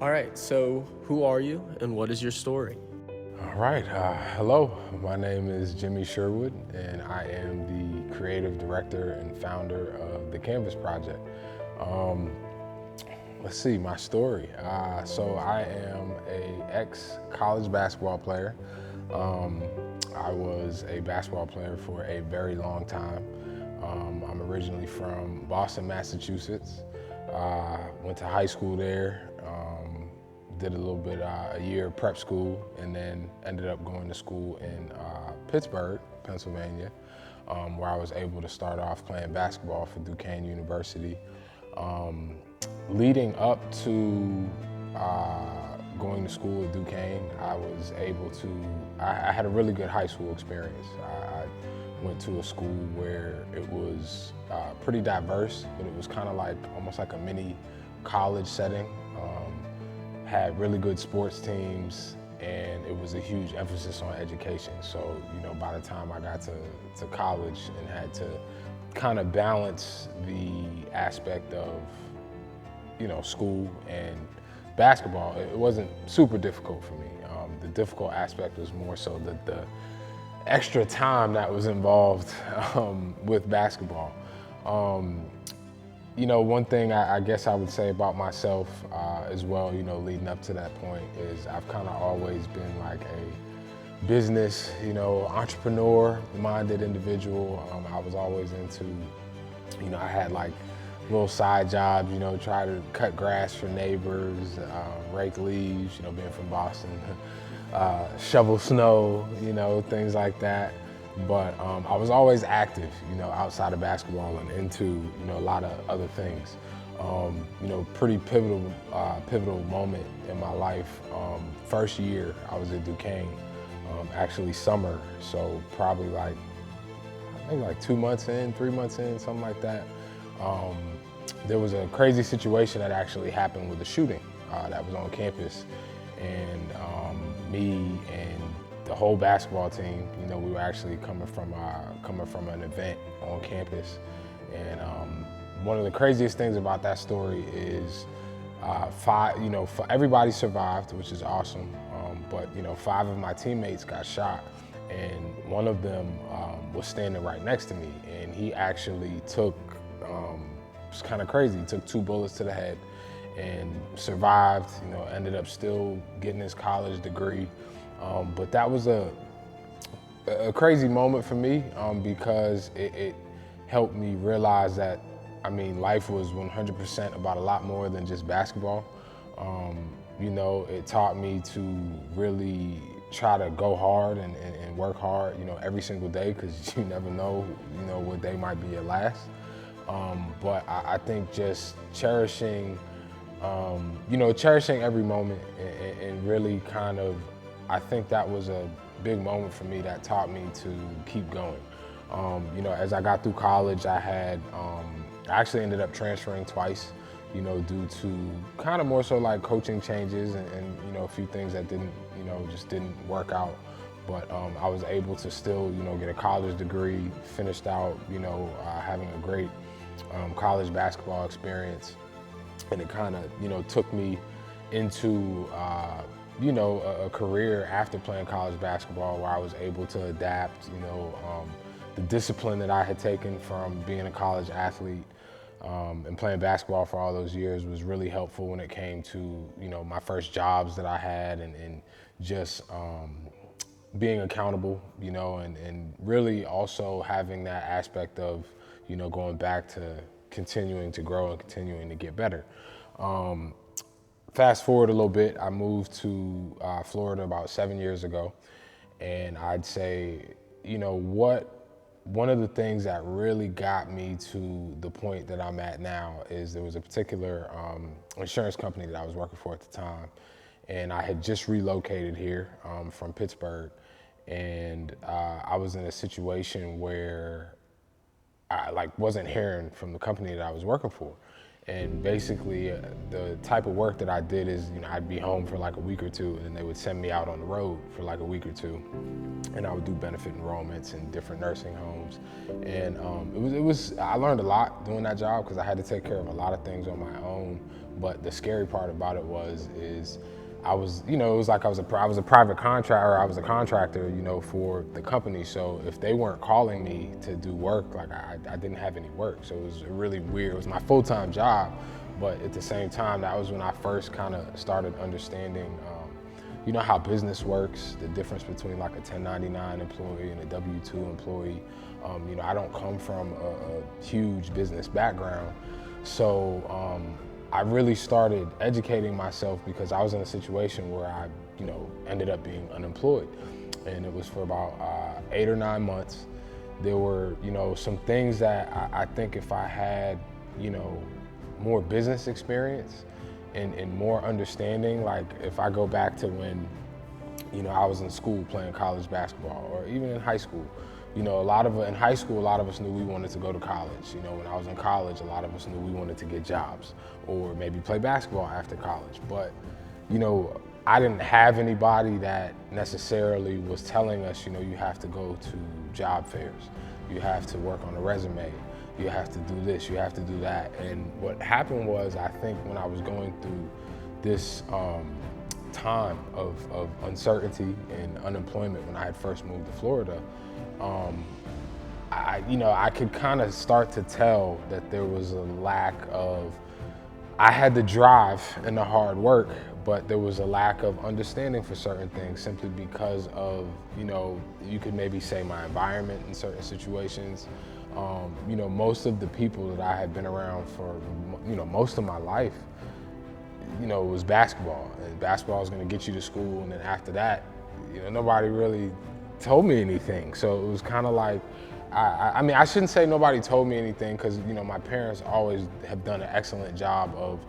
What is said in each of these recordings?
All right, so who are you and what is your story? All right, hello. My name is Jimmy Sherwood, and I am the creative director and founder of the Canvas Project. Um, let's see, my story. So I am a ex-college basketball player. Um, I was a basketball player for a very long time. I'm originally from Boston, Massachusetts. Went to high school there. Did a little bit, a year of prep school, and then ended up going to school in Pittsburgh, Pennsylvania, where I was able to start off playing basketball for Duquesne University. Um, Leading up to going to school at Duquesne, I was able to, I had a really good high school experience. I went to a school where it was pretty diverse, but it was kind of like, almost like a mini college setting. Had really good sports teams, and it was a huge emphasis on education. So, by the time I got to college and had to kind of balance the aspect of, school and basketball, it wasn't super difficult for me. The difficult aspect was more so that the extra time that was involved with basketball. Um, One thing I guess I would say about myself as well, leading up to that point, is I've kind of always been like a business, entrepreneur-minded individual. I was always into, I had like little side jobs, try to cut grass for neighbors, rake leaves, being from Boston, shovel snow, things like that. But I was always active, outside of basketball and into, a lot of other things. Pretty pivotal moment in my life. First year I was at Duquesne, actually summer, so probably like, I think like 2 months in, 3 months in, something like that. There was a crazy situation that actually happened with a shooting that was on campus, and me and the whole basketball team, we were actually coming from an event on campus, and one of the craziest things about that story is everybody survived, which is awesome, but 5 of my teammates got shot, and one of them was standing right next to me, and he actually took, it was kind of crazy, he took 2 bullets to the head and survived, ended up still getting his college degree. But that was a crazy moment for me because it helped me realize that, life was 100% about a lot more than just basketball. It taught me to really try to go hard and work hard, every single day, because you never know, what day might be your last. But I think just cherishing every moment and really kind of, I think that was a big moment for me that taught me to keep going. As I got through college, I actually ended up transferring twice, due to kind of more so like coaching changes and a few things that just didn't work out. But I was able to still, get a college degree, finished out, having a great college basketball experience. And it kind of, took me into, a career after playing college basketball where I was able to adapt, the discipline that I had taken from being a college athlete and playing basketball for all those years was really helpful when it came to, my first jobs that I had and just being accountable, and really also having that aspect of, going back to continuing to grow and continuing to get better. Fast forward a little bit, I moved to Florida about 7 years ago, and I'd say, one of the things that really got me to the point that I'm at now is there was a particular insurance company that I was working for at the time, and I had just relocated here from Pittsburgh, and I was in a situation where I wasn't hearing from the company that I was working for. And basically, the type of work that I did is, I'd be home for like a week or two, and then they would send me out on the road for like a week or two, and I would do benefit enrollments in different nursing homes. And I learned a lot doing that job because I had to take care of a lot of things on my own. But the scary part about it is I was, it was like I was a private contractor, I was a contractor, for the company. So if they weren't calling me to do work, like I didn't have any work. So it was really weird. It was my full-time job, but at the same time, that was when I first kind of started understanding, how business works, the difference between like a 1099 employee and a W-2 employee. I don't come from a huge business background. So I really started educating myself because I was in a situation where I, ended up being unemployed. And it was for about 8 or 9 months. There were, some things that I think if I had, more business experience and more understanding, like if I go back to when, I was in school playing college basketball, or even in high school, in high school, a lot of us knew we wanted to go to college. When I was in college, a lot of us knew we wanted to get jobs or maybe play basketball after college. But, I didn't have anybody that necessarily was telling us, you have to go to job fairs, you have to work on a resume, you have to do this, you have to do that. And what happened was, I think when I was going through this time of uncertainty and unemployment when I had first moved to Florida, I could kind of start to tell that there was a lack of, I had the drive and the hard work, but there was a lack of understanding for certain things simply because of, you could maybe say my environment in certain situations. Most of the people that I had been around for, most of my life, it was basketball, and basketball was going to get you to school, and then after that, nobody really told me anything. So it was kind of like, I shouldn't say nobody told me anything, because my parents always have done an excellent job of,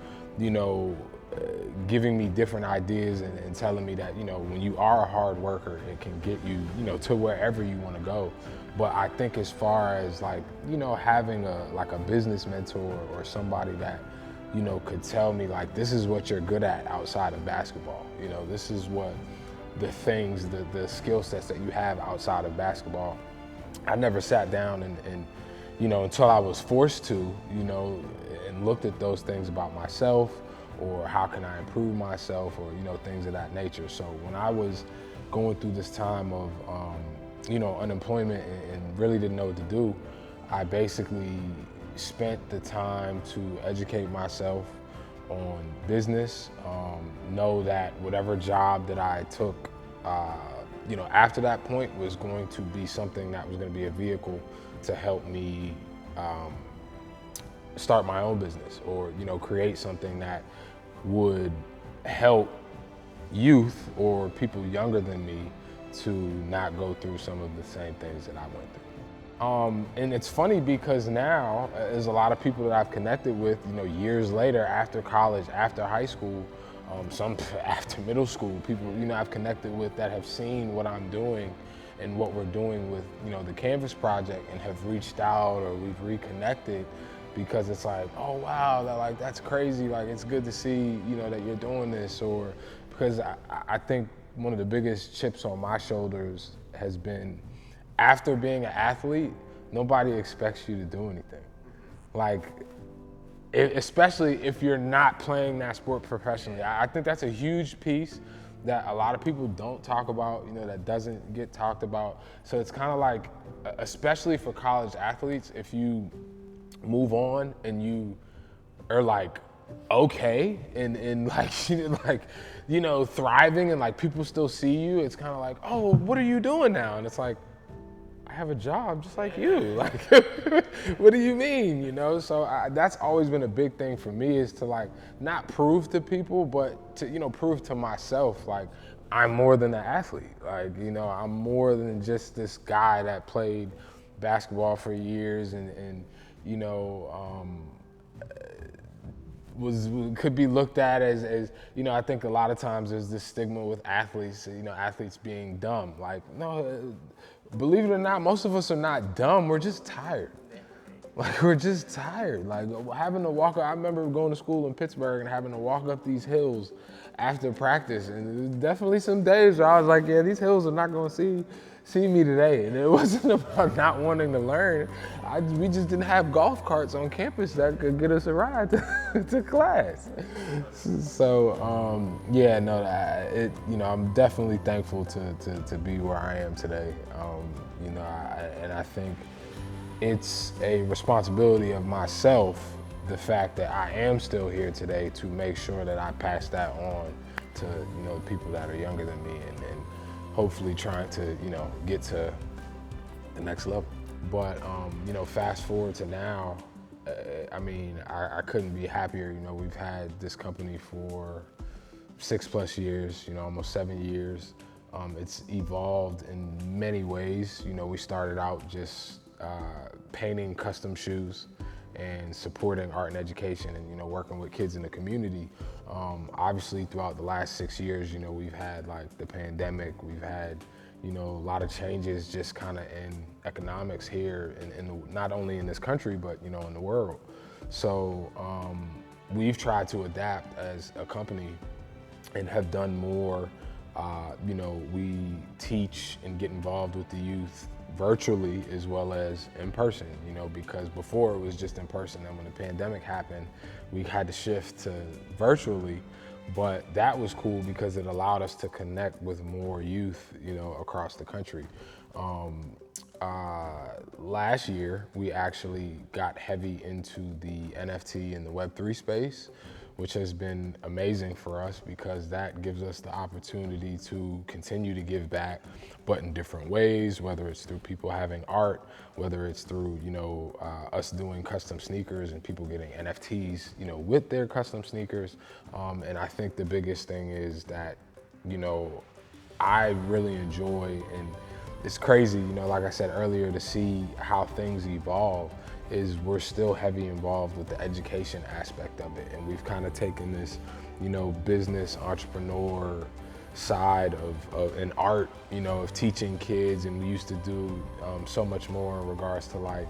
giving me different ideas and telling me that, when you are a hard worker, it can get you, to wherever you want to go. But I think as far as like, having a business mentor or somebody that, could tell me like, this is what you're good at outside of basketball. This is what the things, the skill sets that you have outside of basketball. I never sat down and until I was forced to, and looked at those things about myself, or how can I improve myself, or, things of that nature. So when I was going through this time of, unemployment and really didn't know what to do, I basically spent the time to educate myself on business, know that whatever job that I took, after that point was going to be something that was going to be a vehicle to help me start my own business, or create something that would help youth or people younger than me to not go through some of the same things that I went through. And it's funny because now there's a lot of people that I've connected with, years later, after college, after high school, some after middle school, people, I've connected with that have seen what I'm doing and what we're doing with, the Canvas Project, and have reached out, or we've reconnected, because it's like, oh wow, that's crazy. Like, it's good to see, that you're doing this. Or because I think one of the biggest chips on my shoulders has been, after being an athlete, nobody expects you to do anything. Like, especially if you're not playing that sport professionally. I think that's a huge piece that a lot of people don't talk about, that doesn't get talked about. So it's kind of like, especially for college athletes, if you move on and you are like okay and like thriving, and like people still see you, it's kind of like, oh, what are you doing now? And it's like, I have a job just like you. Like, what do you mean? So that's always been a big thing for me, is to like not prove to people, but to prove to myself, like, I'm more than an athlete. Like, I'm more than just this guy that played basketball for years and could be looked at as I think a lot of times there's this stigma with athletes, athletes being dumb. Like, no, believe it or not, most of us are not dumb, we're just tired. Like, we're just tired. Like, having to walk, I remember going to school in Pittsburgh and having to walk up these hills after practice. And there was definitely some days where I was like, yeah, these hills are not gonna see me today. And it wasn't about not wanting to learn. We just didn't have golf carts on campus that could get us a ride to class. So, yeah, no, I'm definitely thankful to be where I am today. And I think it's a responsibility of myself, the fact that I am still here today, to make sure that I pass that on to, people that are younger than me, and hopefully trying to, get to the next level. But, fast forward to now, I couldn't be happier. We've had this company for 6+ years, almost 7 years. It's evolved in many ways. We started out just painting custom shoes and supporting art and education, and working with kids in the community. Obviously, throughout the last 6 years, we've had like the pandemic. We've had a lot of changes just kind of in economics here, not only in this country but in the world. So we've tried to adapt as a company and have done more. We teach and get involved with the youth virtually as well as in person, because before it was just in person, and when the pandemic happened, we had to shift to virtually. But that was cool because it allowed us to connect with more youth, across the country. Last year, we actually got heavy into the NFT and the Web3 space, which has been amazing for us because that gives us the opportunity to continue to give back, but in different ways, whether it's through people having art, whether it's through, us doing custom sneakers and people getting NFTs, with their custom sneakers. And I think the biggest thing is that, I really enjoy, and it's crazy, like I said earlier, to see how things evolve. Is we're still heavy involved with the education aspect of it. And we've kind of taken this, business entrepreneur side of an art, of teaching kids. And we used to do so much more in regards to like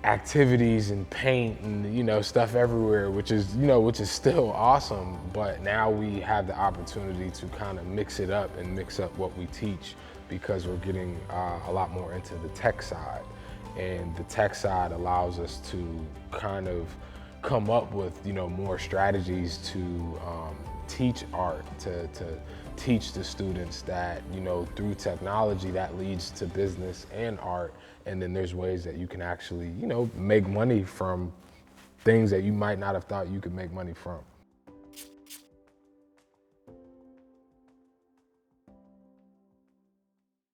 activities and paint and, stuff everywhere, which is still awesome. But now we have the opportunity to kind of mix it up and mix up what we teach, because we're getting a lot more into the tech side. And the tech side allows us to kind of come up with, more strategies to teach art, to teach the students that, through technology that leads to business and art. And then there's ways that you can actually, make money from things that you might not have thought you could make money from.